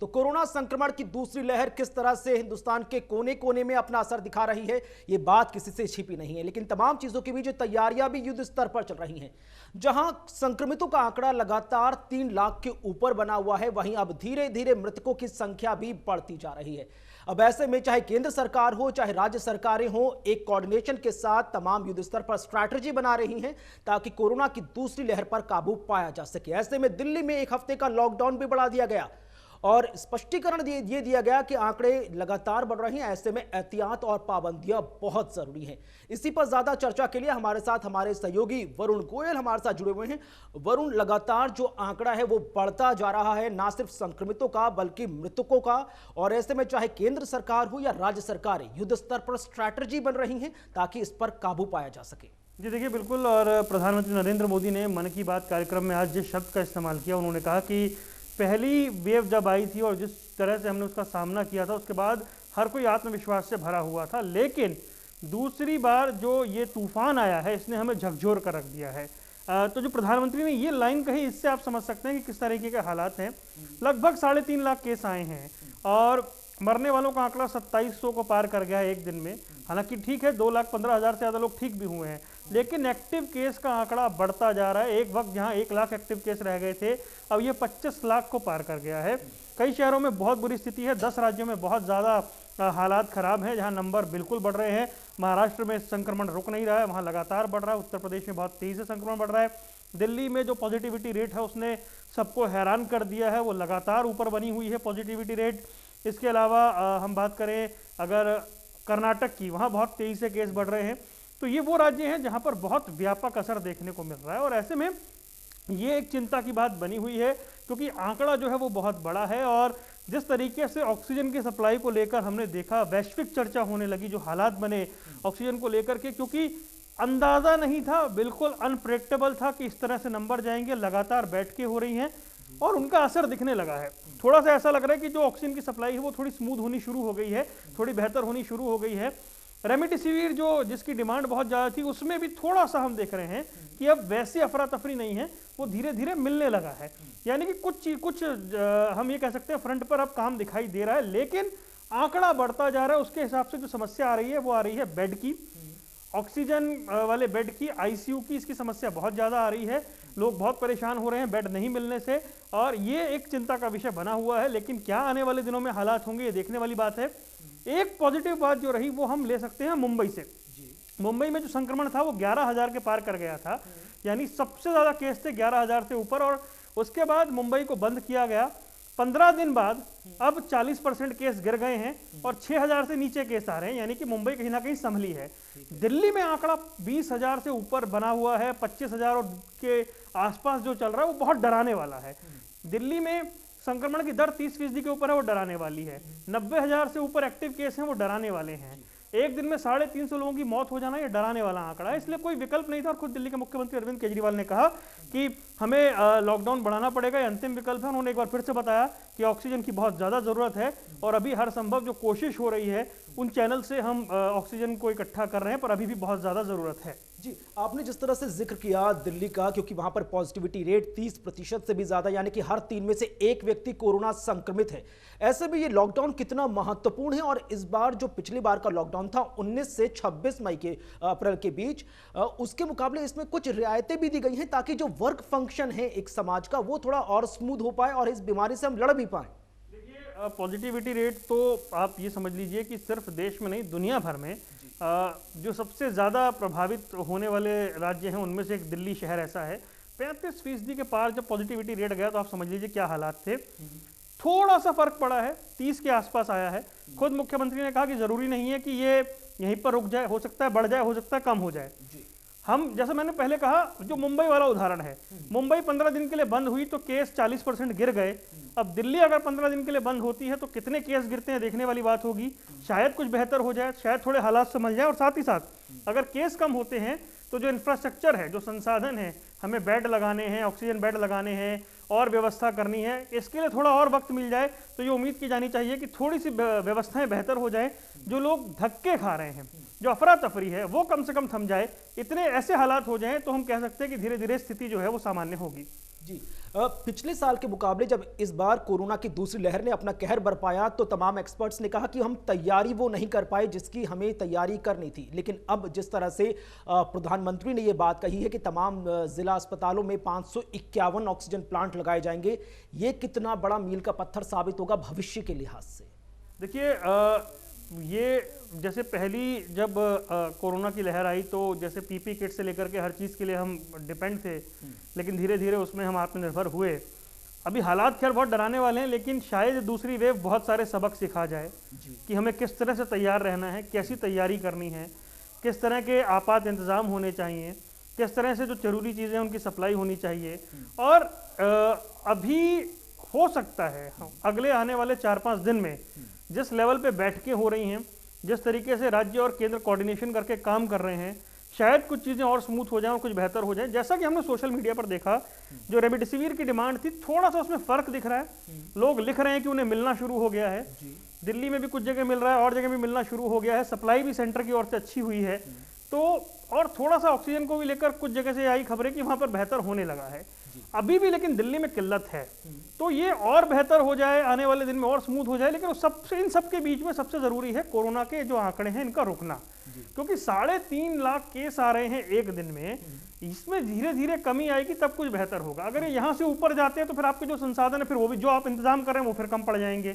तो कोरोना संक्रमण की दूसरी लहर किस तरह से हिंदुस्तान के कोने कोने में अपना असर दिखा रही है, ये बात किसी से छिपी नहीं है। लेकिन तमाम चीजों के बीच तैयारियां भी युद्ध स्तर पर चल रही हैं। जहां संक्रमितों का आंकड़ा लगातार 3 लाख के ऊपर बना हुआ है, वहीं अब धीरे धीरे मृतकों की संख्या भी बढ़ती जा रही है। अब ऐसे में चाहे केंद्र सरकार हो चाहे राज्य सरकारें हो, एक कोऑर्डिनेशन के साथ तमाम युद्ध स्तर पर स्ट्रैटेजी बना रही हैं ताकि कोरोना की दूसरी लहर पर काबू पाया जा सके। ऐसे में दिल्ली में 1 हफ्ते का लॉकडाउन भी बढ़ा दिया गया और स्पष्टीकरण ये दिया गया कि आंकड़े लगातार बढ़ रहे हैं। ऐसे में एहतियात और पाबंदियां बहुत जरूरी हैं। इसी पर ज्यादा चर्चा के लिए हमारे साथ हमारे सहयोगी वरुण गोयल हमारे साथ जुड़े हुए हैं। वरुण, लगातार जो आंकड़ा है वो बढ़ता जा रहा है, ना सिर्फ संक्रमितों का बल्कि मृतकों का, और ऐसे में चाहे केंद्र सरकार हो या राज्य सरकारें युद्ध स्तर पर स्ट्रैटेजी बन रही हैं ताकि इस पर काबू पाया जा सके। जी देखिए, बिल्कुल। और प्रधानमंत्री नरेंद्र मोदी ने मन की बात कार्यक्रम में आज जिस शब्द का इस्तेमाल किया, उन्होंने कहा कि पहली वेव जब आई थी और जिस तरह से हमने उसका सामना किया था, उसके बाद हर कोई आत्मविश्वास से भरा हुआ था, लेकिन दूसरी बार जो ये तूफान आया है इसने हमें झकझोर कर रख दिया है। तो जो प्रधानमंत्री ने ये लाइन कही, इससे आप समझ सकते हैं कि किस तरीके के हालात हैं। लगभग 3.5 लाख केस आए हैं और मरने वालों का आंकड़ा 2700 को पार कर गया है एक दिन में। हालांकि ठीक है, 2,15,000 से ज़्यादा लोग ठीक भी हुए हैं, लेकिन एक्टिव केस का आंकड़ा बढ़ता जा रहा है। एक वक्त जहां 1 लाख एक्टिव केस रह गए थे, अब ये 25 लाख को पार कर गया है। कई शहरों में बहुत बुरी स्थिति है, 10 राज्यों में बहुत ज़्यादा हालात खराब हैं, जहां नंबर बिल्कुल बढ़ रहे हैं। महाराष्ट्र में संक्रमण रुक नहीं रहा है, वहाँ लगातार बढ़ रहा है। उत्तर प्रदेश में बहुत तेज़ी से संक्रमण बढ़ रहा है। दिल्ली में जो पॉजिटिविटी रेट है उसने सबको हैरान कर दिया है, वो लगातार ऊपर बनी हुई है पॉजिटिविटी रेट। इसके अलावा हम बात करें अगर कर्नाटक की, वहाँ बहुत तेज़ी से केस बढ़ रहे हैं। तो ये वो राज्य हैं जहाँ पर बहुत व्यापक असर देखने को मिल रहा है और ऐसे में ये एक चिंता की बात बनी हुई है, क्योंकि आंकड़ा जो है वो बहुत बड़ा है। और जिस तरीके से ऑक्सीजन की सप्लाई को लेकर हमने देखा, वैश्विक चर्चा होने लगी, जो हालात बने ऑक्सीजन को लेकर के, क्योंकि अंदाज़ा नहीं था, बिल्कुल अनप्रेडिक्टेबल था कि इस तरह से नंबर जाएंगे। लगातार बैठकें हो रही हैं और उनका असर दिखने लगा है। थोड़ा सा ऐसा लग रहा है कि जो ऑक्सीजन की सप्लाई है वो थोड़ी स्मूथ होनी शुरू हो गई है, थोड़ी बेहतर होनी शुरू हो गई है। रेमडेसिविर जो जिसकी डिमांड बहुत ज़्यादा थी, उसमें भी थोड़ा सा हम देख रहे हैं कि अब वैसी अफरा तफरी नहीं है, वो धीरे धीरे मिलने लगा है। यानी कि कुछ हम ये कह सकते हैं फ्रंट पर अब काम दिखाई दे रहा है, लेकिन आंकड़ा बढ़ता जा रहा है। उसके हिसाब से जो समस्या आ रही है वो आ रही है बेड की, ऑक्सीजन वाले बेड की, आईसीयू की, इसकी समस्या बहुत ज़्यादा आ रही है। लोग बहुत परेशान हो रहे हैं बेड नहीं मिलने से, और ये एक चिंता का विषय बना हुआ है। लेकिन क्या आने वाले दिनों में हालात होंगे, ये देखने वाली बात है। एक पॉजिटिव बात जो रही वो हम ले सकते हैं मुंबई से। मुंबई में जो संक्रमण था वो 11,000 के पार कर गया था, यानी सबसे ज़्यादा केस थे 11,000 से ऊपर। और उसके बाद मुंबई को बंद किया गया। 15 दिन बाद अब 40% केस गिर गए हैं और 6,000 से नीचे केस आ रहे हैं, यानी कि मुंबई कहीं ना कहीं संभली है। दिल्ली में आंकड़ा 20,000 से ऊपर बना हुआ है, 25,000 के आसपास जो चल रहा है वो बहुत डराने वाला है। दिल्ली में संक्रमण की दर 30% के ऊपर है, वो डराने वाली है। 90,000 से ऊपर एक्टिव केस हैं, वो डराने वाले हैं। एक दिन में 350 लोगों की मौत हो जाना, ये डराने वाला आंकड़ा है। इसलिए कोई विकल्प नहीं था और खुद दिल्ली के मुख्यमंत्री अरविंद केजरीवाल ने कहा कि हमें लॉकडाउन बढ़ाना पड़ेगा, ये अंतिम विकल्प है। उन्होंने एक बार फिर से बताया कि ऑक्सीजन की बहुत ज़्यादा ज़रूरत है और अभी हर संभव जो कोशिश हो रही है उन चैनल से हम ऑक्सीजन को इकट्ठा कर रहे हैं, पर अभी भी बहुत ज़्यादा ज़रूरत है। जी, आपने जिस तरह से जिक्र किया दिल्ली का, क्योंकि वहां पर पॉजिटिविटी रेट 30% से भी ज्यादा, यानी कि हर 3 में से 1 व्यक्ति कोरोना संक्रमित है। ऐसे में ये लॉकडाउन कितना महत्वपूर्ण है। और इस बार जो पिछली बार का लॉकडाउन था 19 से 26 मई के अप्रैल के बीच, उसके मुकाबले इसमें कुछ रियायतें भी दी गई हैं ताकि जो वर्क फंक्शन है एक समाज का वो थोड़ा और स्मूथ हो पाए और इस बीमारी से हम लड़ भी पाए। देखिए, पॉजिटिविटी रेट तो आप ये समझ लीजिए कि सिर्फ देश में नहीं, दुनिया भर में जो सबसे ज़्यादा प्रभावित होने वाले राज्य हैं उनमें से एक दिल्ली शहर ऐसा है। 35% के पार जब पॉजिटिविटी रेट गया तो आप समझ लीजिए क्या हालात थे। थोड़ा सा फर्क पड़ा है, 30 के आसपास आया है। खुद मुख्यमंत्री ने कहा कि ज़रूरी नहीं है कि ये यहीं पर रुक जाए, हो सकता है बढ़ जाए, हो सकता है कम हो जाए। हम जैसे मैंने पहले कहा, जो मुंबई वाला उदाहरण है, मुंबई 15 दिन के लिए बंद हुई तो केस 40% गिर गए। अब दिल्ली अगर 15 दिन के लिए बंद होती है तो कितने केस गिरते हैं देखने वाली बात होगी। शायद कुछ बेहतर हो जाए, शायद थोड़े हालात संभल जाए। और साथ ही साथ अगर केस कम होते हैं तो जो इंफ्रास्ट्रक्चर है, जो संसाधन है, हमें बेड लगाने हैं, ऑक्सीजन बेड लगाने हैं और व्यवस्था करनी है, इसके लिए थोड़ा और वक्त मिल जाए तो ये उम्मीद की जानी चाहिए कि थोड़ी सी व्यवस्थाएं बेहतर हो जाए। जो लोग धक्के खा रहे हैं, जो अफरा तफरी है, वो कम से कम थम जाए। इतने ऐसे हालात हो जाएं तो हम कह सकते हैं कि धीरे धीरे स्थिति जो है वो सामान्य होगी। जी, पिछले साल के मुकाबले जब इस बार कोरोना की दूसरी लहर ने अपना कहर बरपाया तो तमाम एक्सपर्ट्स ने कहा कि हम तैयारी वो नहीं कर पाए जिसकी हमें तैयारी करनी थी। लेकिन अब जिस तरह से प्रधानमंत्री ने ये बात कही है कि तमाम जिला अस्पतालों में 551 ऑक्सीजन प्लांट लगाए जाएंगे, ये कितना बड़ा मील का पत्थर साबित होगा भविष्य के लिहाज से? देखिए, ये जैसे पहली जब कोरोना की लहर आई तो जैसे पीपी किट से लेकर के हर चीज़ के लिए हम डिपेंड थे, लेकिन धीरे धीरे उसमें हम आत्मनिर्भर हुए। अभी हालात खैर बहुत डराने वाले हैं, लेकिन शायद दूसरी वेव बहुत सारे सबक सिखा जाए कि हमें किस तरह से तैयार रहना है, कैसी तैयारी करनी है, किस तरह के आपात इंतज़ाम होने चाहिए, किस तरह से जो जरूरी चीज़ें उनकी सप्लाई होनी चाहिए। और अभी हो सकता है अगले आने वाले 4-5 दिन में जिस लेवल पे बैठकें हो रही हैं, जिस तरीके से राज्य और केंद्र कोऑर्डिनेशन करके काम कर रहे हैं, शायद कुछ चीज़ें और स्मूथ हो जाएं और कुछ बेहतर हो जाएं। जैसा कि हमने सोशल मीडिया पर देखा, जो रेमडेसिविर की डिमांड थी, थोड़ा सा उसमें फ़र्क दिख रहा है। लोग लिख रहे हैं कि उन्हें मिलना शुरू हो गया है, दिल्ली में भी कुछ जगह मिल रहा है, और जगह भी मिलना शुरू हो गया है, सप्लाई भी सेंटर की ओर से अच्छी हुई है। तो और थोड़ा सा ऑक्सीजन को भी लेकर कुछ जगह से आई खबरें कि वहाँ पर बेहतर होने लगा है। अभी भी लेकिन दिल्ली में किल्लत है, तो ये और बेहतर हो जाए, आने वाले दिन में और स्मूथ हो जाए। लेकिन इन सब के बीच में सबसे ज़रूरी है कोरोना के जो आंकड़े हैं इनका रुकना, क्योंकि 3.5 लाख केस आ रहे हैं एक दिन में। इसमें धीरे धीरे कमी आएगी तब कुछ बेहतर होगा। अगर ये यहाँ से ऊपर जाते हैं तो फिर आपके जो संसाधन है, फिर वो भी जो आप इंतजाम कर रहे हैं वो फिर कम पड़ जाएंगे।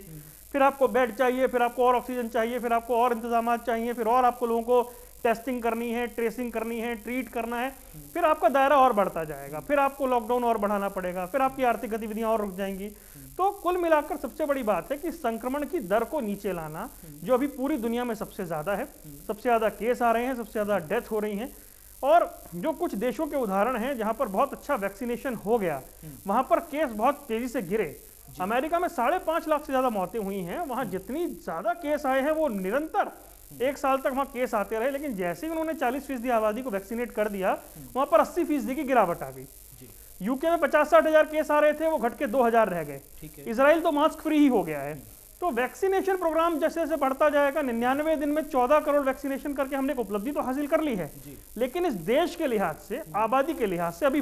फिर आपको बेड चाहिए, फिर आपको और ऑक्सीजन चाहिए, फिर आपको और इंतजाम चाहिए, फिर और आपको लोगों को टेस्टिंग करनी है, ट्रेसिंग करनी है, ट्रीट करना है, फिर आपका दायरा और बढ़ता जाएगा, फिर आपको लॉकडाउन और बढ़ाना पड़ेगा, फिर आपकी आर्थिक गतिविधियां और रुक जाएंगी। तो कुल मिलाकर सबसे बड़ी बात है कि संक्रमण की दर को नीचे लाना, जो अभी पूरी दुनिया में सबसे ज़्यादा है, सबसे ज़्यादा केस आ रहे हैं, सबसे ज़्यादा डेथ हो रही हैं। और जो कुछ देशों के उदाहरण हैं जहाँ पर बहुत अच्छा वैक्सीनेशन हो गया, वहाँ पर केस बहुत तेज़ी से गिरे। अमेरिका में 5.5 लाख से ज़्यादा मौतें हुई हैं। वहाँ जितनी ज़्यादा केस आए हैं वो निरंतर 1 साल तक वहाँ केस आते रहे, लेकिन जैसे ही उन्होंने 40% आबादी को वैक्सीनेट कर दिया, वहाँ पर 80% की गिरावट आ गई। यूके में 50-60 हज़ार केस आ रहे थे, वो घट के 2,000 रह गए। इजराइल तो मास्क फ्री ही हो गया है। तो वैक्सीनेशन प्रोग्राम जैसे जैसे बढ़ता जाएगा, 99 दिन में 14 करोड़ वैक्सीनेशन करके हमने एक उपलब्धि तो हासिल कर ली है, लेकिन इस देश के लिहाज से, आबादी के लिहाज से अभी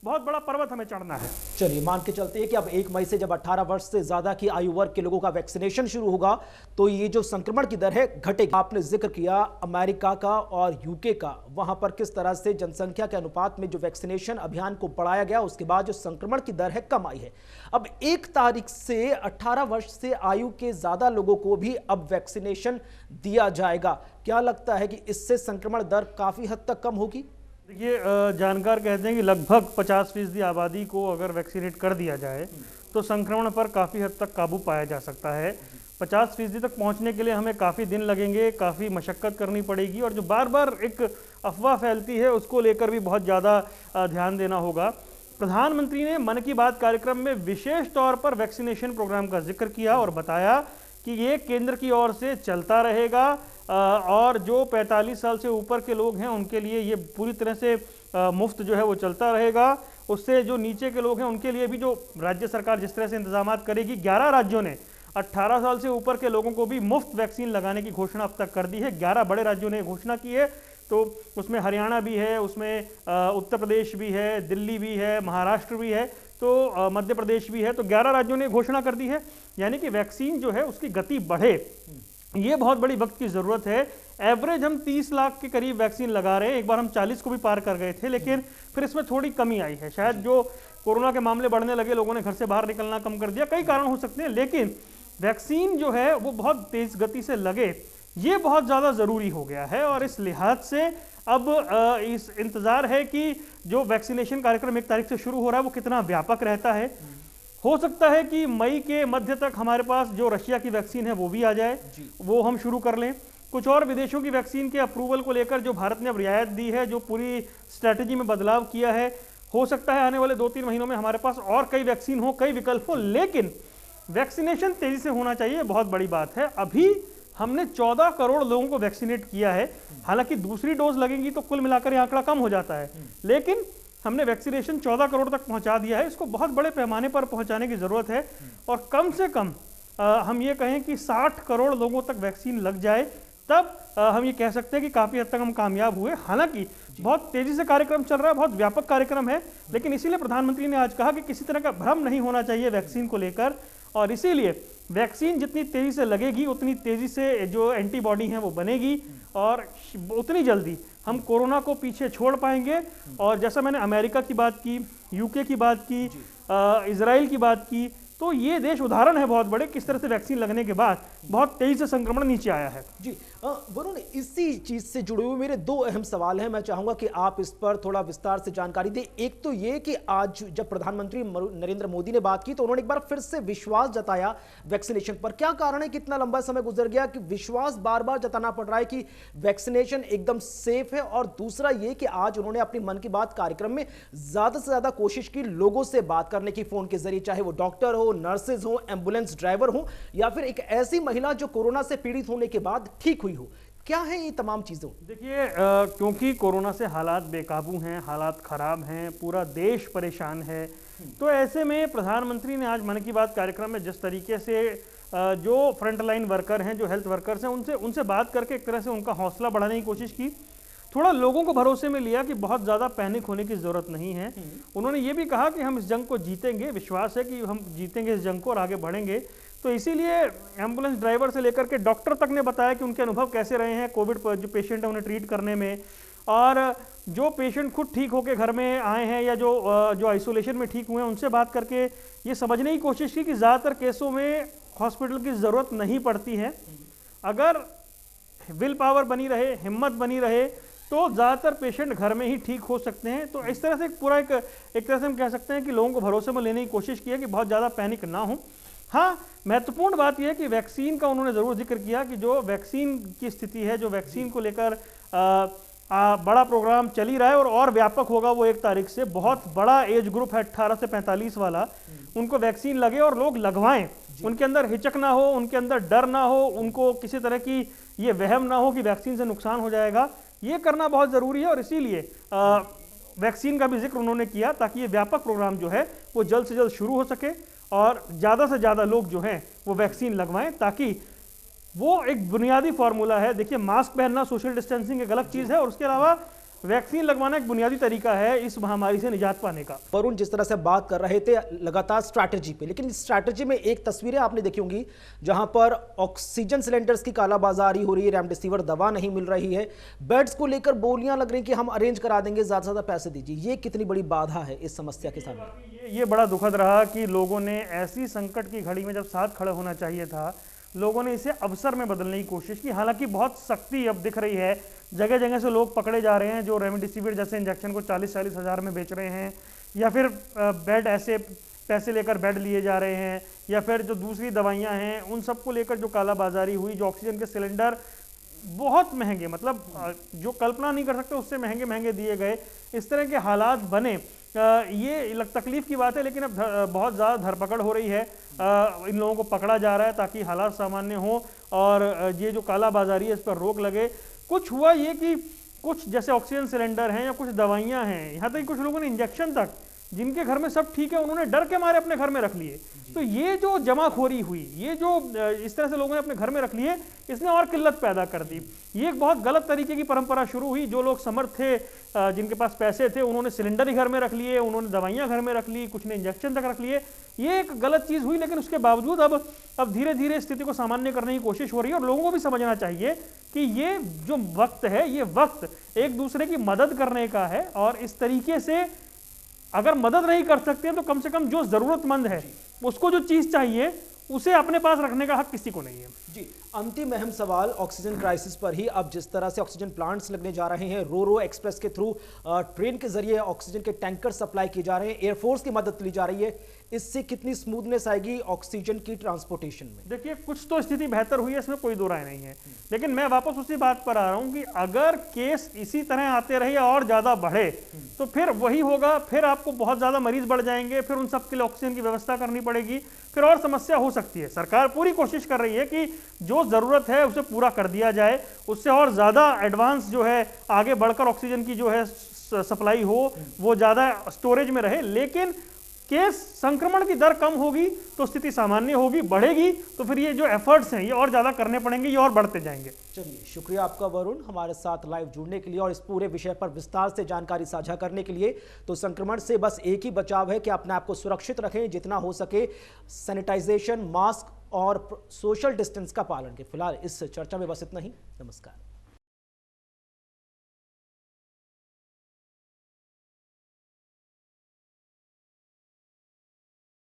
बहुत बड़ा पर्वत हमें चढ़ना है। चलिए मान के चलते हैं कि अब 1 मई से जब 18 वर्ष से ज्यादा की आयु वर्ग के लोगों का वैक्सीनेशन शुरू होगा तो ये जो संक्रमण की दर है घटेगी। आपने जिक्र किया अमेरिका का और यूके का, वहां पर किस तरह से जनसंख्या के अनुपात में जो वैक्सीनेशन अभियान को बढ़ाया गया, उसके बाद जो संक्रमण की दर है कम आई है। अब 1 तारीख से 18 वर्ष से आयु के ज्यादा लोगों को भी अब वैक्सीनेशन दिया जाएगा। क्या लगता है कि इससे संक्रमण दर काफी हद तक कम होगी? ये जानकार कहते हैं कि लगभग 50% आबादी को अगर वैक्सीनेट कर दिया जाए तो संक्रमण पर काफ़ी हद तक काबू पाया जा सकता है। 50% तक पहुंचने के लिए हमें काफ़ी दिन लगेंगे, काफ़ी मशक्क़त करनी पड़ेगी, और जो बार बार एक अफवाह फैलती है उसको लेकर भी बहुत ज़्यादा ध्यान देना होगा। प्रधानमंत्री ने मन की बात कार्यक्रम में विशेष तौर पर वैक्सीनेशन प्रोग्राम का जिक्र किया और बताया कि ये केंद्र की ओर से चलता रहेगा, और जो 45 साल से ऊपर के लोग हैं उनके लिए ये पूरी तरह से मुफ्त जो है वो चलता रहेगा। उससे जो नीचे के लोग हैं उनके लिए भी जो राज्य सरकार जिस तरह से इंतजाम करेगी, 11 राज्यों ने 18 साल से ऊपर के लोगों को भी मुफ्त वैक्सीन लगाने की घोषणा अब तक कर दी है। 11 बड़े राज्यों ने घोषणा की है, तो उसमें हरियाणा भी है, उसमें उत्तर प्रदेश भी है, दिल्ली भी है, महाराष्ट्र भी है, तो मध्य प्रदेश भी है। तो 11 राज्यों ने घोषणा कर दी है, यानी कि वैक्सीन जो है उसकी गति बढ़े, ये बहुत बड़ी वक्त की ज़रूरत है। एवरेज हम 30 लाख के करीब वैक्सीन लगा रहे हैं। एक बार हम 40 को भी पार कर गए थे, लेकिन फिर इसमें थोड़ी कमी आई है। शायद जो कोरोना के मामले बढ़ने लगे, लोगों ने घर से बाहर निकलना कम कर दिया, कई कारण हो सकते हैं, लेकिन वैक्सीन जो है वो बहुत तेज़ गति से लगे, ये बहुत ज़्यादा ज़रूरी हो गया है। और इस लिहाज से अब इस इंतज़ार है कि जो वैक्सीनेशन कार्यक्रम 1 तारीख से शुरू हो रहा है वो कितना व्यापक रहता है। हो सकता है कि मई के मध्य तक हमारे पास जो रशिया की वैक्सीन है वो भी आ जाए, वो हम शुरू कर लें। कुछ और विदेशों की वैक्सीन के अप्रूवल को लेकर जो भारत ने अब रियायत दी है, जो पूरी स्ट्रैटेजी में बदलाव किया है, हो सकता है आने वाले 2-3 महीनों में हमारे पास और कई वैक्सीन हो, कई विकल्प हो, लेकिन वैक्सीनेशन तेजी से होना चाहिए, बहुत बड़ी बात है। अभी हमने 14 करोड़ लोगों को वैक्सीनेट किया है। हालांकि दूसरी डोज लगेगी तो कुल मिलाकर ये आंकड़ा कम हो जाता है, लेकिन हमने वैक्सीनेशन 14 करोड़ तक पहुंचा दिया है। इसको बहुत बड़े पैमाने पर पहुंचाने की ज़रूरत है, और कम से कम हम ये कहें कि 60 करोड़ लोगों तक वैक्सीन लग जाए तब हम ये कह सकते हैं कि काफ़ी हद तक हम कामयाब हुए। हालांकि बहुत तेज़ी से कार्यक्रम चल रहा है, बहुत व्यापक कार्यक्रम है, लेकिन इसीलिए प्रधानमंत्री ने आज कहा कि किसी तरह का भ्रम नहीं होना चाहिए वैक्सीन को लेकर, और इसीलिए वैक्सीन जितनी तेज़ी से लगेगी उतनी तेज़ी से जो एंटीबॉडी हैं वो बनेगी और उतनी जल्दी हम कोरोना को पीछे छोड़ पाएंगे। और जैसा मैंने अमेरिका की बात की, यूके की बात की, इजराइल की बात की, तो ये देश उदाहरण है बहुत बड़े, किस तरह से वैक्सीन लगने के बाद बहुत तेजी से संक्रमण नीचे आया है। जी वरुण, इसी चीज से जुड़े हुए मेरे दो अहम सवाल हैं, मैं चाहूंगा कि आप इस पर थोड़ा विस्तार से जानकारी दें। एक तो ये कि आज जब प्रधानमंत्री नरेंद्र मोदी ने बात की तो उन्होंने एक बार फिर से विश्वास जताया वैक्सीनेशन पर। क्या कारण है कि इतना लंबा समय गुजर गया कि विश्वास बार बार जताना पड़ रहा है कि वैक्सीनेशन एकदम सेफ है? और दूसरा ये कि आज उन्होंने अपनी मन की बात कार्यक्रम में ज्यादा से ज्यादा कोशिश की लोगों से बात करने की, फोन के जरिए, चाहे वो डॉक्टर हो, नर्सेज हो, एम्बुलेंस ड्राइवर हो, या फिर एक ऐसी महिला जो कोरोना से पीड़ित होने के बाद ठीक हुई हो। क्या है ये तमाम चीजों? देखिए, क्योंकि कोरोना से हालात बेकाबू हैं, हालात खराब हैं, पूरा देश परेशान है, तो ऐसे में प्रधानमंत्री ने आज मन की बात कार्यक्रम में जिस तरीके से जो फ्रंटलाइन वर्कर हैं, जो हेल्थ वर्कर्स हैं, उनसे बात करके एक तरह से उनका हौसला बढ़ाने की कोशिश की, थोड़ा लोगों को भरोसे में लिया कि बहुत ज़्यादा पैनिक होने की ज़रूरत नहीं है। उन्होंने ये भी कहा कि हम इस जंग को जीतेंगे, विश्वास है कि हम जीतेंगे इस जंग को और आगे बढ़ेंगे। तो इसीलिए एम्बुलेंस ड्राइवर से लेकर के डॉक्टर तक ने बताया कि उनके अनुभव कैसे रहे हैं कोविड पर जो पेशेंट है उन्हें ट्रीट करने में, और जो पेशेंट खुद ठीक होकर घर में आए हैं या जो आइसोलेशन में ठीक हुए हैं उनसे बात करके ये समझने की कोशिश की कि ज़्यादातर केसों में हॉस्पिटल की ज़रूरत नहीं पड़ती है। अगर विल पावर बनी रहे, हिम्मत बनी रहे, तो ज़्यादातर पेशेंट घर में ही ठीक हो सकते हैं। तो इस तरह से पूरा एक तरह से हम कह सकते हैं कि लोगों को भरोसे में लेने की कोशिश की है कि बहुत ज़्यादा पैनिक ना हो। हाँ, महत्वपूर्ण बात यह है कि वैक्सीन का उन्होंने ज़रूर जिक्र किया कि जो वैक्सीन की स्थिति है, जो वैक्सीन को लेकर बड़ा प्रोग्राम चल ही रहा है और व्यापक होगा वो 1 तारीख से। बहुत बड़ा एज ग्रुप है 18 से 45 वाला, उनको वैक्सीन लगे और लोग लगवाएं, उनके अंदर हिचक ना हो, उनके अंदर डर ना हो, उनको किसी तरह की ये वहम ना हो कि वैक्सीन से नुकसान हो जाएगा। ये करना बहुत ज़रूरी है और इसीलिए वैक्सीन का भी जिक्र उन्होंने किया ताकि ये व्यापक प्रोग्राम जो है वो जल्द से जल्द शुरू हो सके और ज़्यादा से ज़्यादा लोग जो हैं वो वैक्सीन लगवाएं, ताकि वो एक बुनियादी फार्मूला है। देखिए, मास्क पहनना, सोशल डिस्टेंसिंग एक अलग चीज़ है और उसके अलावा वैक्सीन लगवाना एक बुनियादी तरीका है इस महामारी से निजात पाने का। वरुण, जिस तरह से बात कर रहे थे लगातार स्ट्रैटेजी पे, लेकिन इस स्ट्रैटेजी में एक तस्वीरें आपने देखी होंगी जहां पर ऑक्सीजन सिलेंडर्स की कालाबाजारी हो रही है, रेमडेसिविर दवा नहीं मिल रही है, बेड्स को लेकर बोलियां लग रही कि हम अरेंज करा देंगे, ज्यादा से ज्यादा पैसे दीजिए। ये कितनी बड़ी बाधा है इस समस्या के सामने? ये बड़ा दुखद रहा कि लोगों ने ऐसी संकट की घड़ी में जब साथ खड़े होना चाहिए था, लोगों ने इसे अवसर में बदलने की कोशिश की। हालांकि बहुत सख्ती अब दिख रही है, जगह जगह से लोग पकड़े जा रहे हैं जो रेमडेसिविर जैसे इंजेक्शन को 40-40 हज़ार में बेच रहे हैं, या फिर बेड ऐसे पैसे लेकर बेड लिए जा रहे हैं, या फिर जो दूसरी दवाइयां हैं उन सब को लेकर जो कालाबाजारी हुई, जो ऑक्सीजन के सिलेंडर बहुत महंगे, मतलब जो कल्पना नहीं कर सकते उससे महंगे महंगे दिए गए, इस तरह के हालात बने। ये तकलीफ की बात है, लेकिन अब बहुत ज़्यादा धरपकड़ हो रही है, इन लोगों को पकड़ा जा रहा है ताकि हालात सामान्य हो और ये जो कालाबाजारी है इस पर रोक लगे। कुछ हुआ ये कि कुछ जैसे ऑक्सीजन सिलेंडर हैं या कुछ दवाइयां हैं, यहाँ तक कुछ लोगों ने इंजेक्शन तक, जिनके घर में सब ठीक है, उन्होंने डर के मारे अपने घर में रख लिए। तो ये जो जमाखोरी हुई, ये जो इस तरह से लोगों ने अपने घर में रख लिए, इसने और किल्लत पैदा कर दी। ये एक बहुत गलत तरीके की परंपरा शुरू हुई। जो लोग समर्थ थे, जिनके पास पैसे थे, उन्होंने सिलेंडर ही घर में रख लिए, उन्होंने दवाइयाँ घर में रख ली, कुछ ने इंजेक्शन तक रख लिए। ये एक गलत चीज़ हुई, लेकिन उसके बावजूद अब धीरे धीरे स्थिति को सामान्य करने की कोशिश हो रही है और लोगों को भी समझना चाहिए कि ये जो वक्त है, ये वक्त एक दूसरे की मदद करने का है और इस तरीके से अगर मदद नहीं कर सकते हैं तो कम से कम जो ज़रूरतमंद है उसको जो चीज़ चाहिए उसे अपने पास रखने का हक किसी को नहीं है। जी, अंतिम अहम सवाल ऑक्सीजन क्राइसिस पर ही। अब जिस तरह से ऑक्सीजन प्लांट्स लगने जा रहे हैं, रो एक्सप्रेस के थ्रू ट्रेन के जरिए ऑक्सीजन के टैंकर सप्लाई किए जा रहे हैं, एयरफोर्स की मदद ली जा रही है, इससे कितनी स्मूथनेस आएगी ऑक्सीजन की ट्रांसपोर्टेशन में? देखिए, कुछ तो स्थिति बेहतर हुई है, इसमें कोई दो राय नहीं है, लेकिन मैं वापस उसी बात पर आ रहा हूं कि अगर केस इसी तरह आते रहे और ज्यादा बढ़े तो फिर वही होगा, फिर आपको बहुत ज्यादा मरीज बढ़ जाएंगे, फिर उन सब के लिए ऑक्सीजन की व्यवस्था करनी पड़ेगी, फिर और समस्या हो सकती है। सरकार पूरी कोशिश कर रही है कि जो जरूरत है उसे पूरा कर दिया जाए, उससे और ज्यादा एडवांस जो है आगे बढ़कर ऑक्सीजन की जो है सप्लाई हो, वो ज्यादा स्टोरेज में रहे। लेकिन केस संक्रमण की दर कम होगी तो स्थिति सामान्य होगी, बढ़ेगी तो फिर ये जो एफर्ट्स हैं ये और ज़्यादा करने पड़ेंगे, ये और बढ़ते जाएंगे। चलिए, शुक्रिया आपका वरुण, हमारे साथ लाइव जुड़ने के लिए और इस पूरे विषय पर विस्तार से जानकारी साझा करने के लिए। तो संक्रमण से बस एक ही बचाव है कि अपने आप को सुरक्षित रखें, जितना हो सके सैनिटाइजेशन, मास्क और सोशल डिस्टेंस का पालन करें। फिलहाल इस चर्चा में बस इतना ही। नमस्कार।